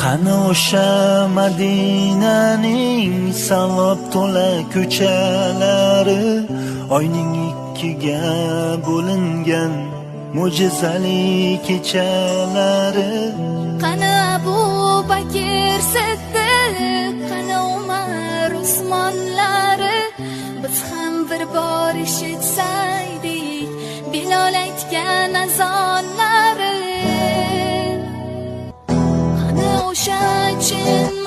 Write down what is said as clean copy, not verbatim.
Qani o'sha Madinaning savob to'la ko'chalari, oyning ikkiga bo'lingan mo'jizali kechalari. Qani Abu Bakr Siddiq, qani Umar Usmonlari, biz ham bir bor eshitsaydik Bilol aytgan azonlari. Qani o'sha chin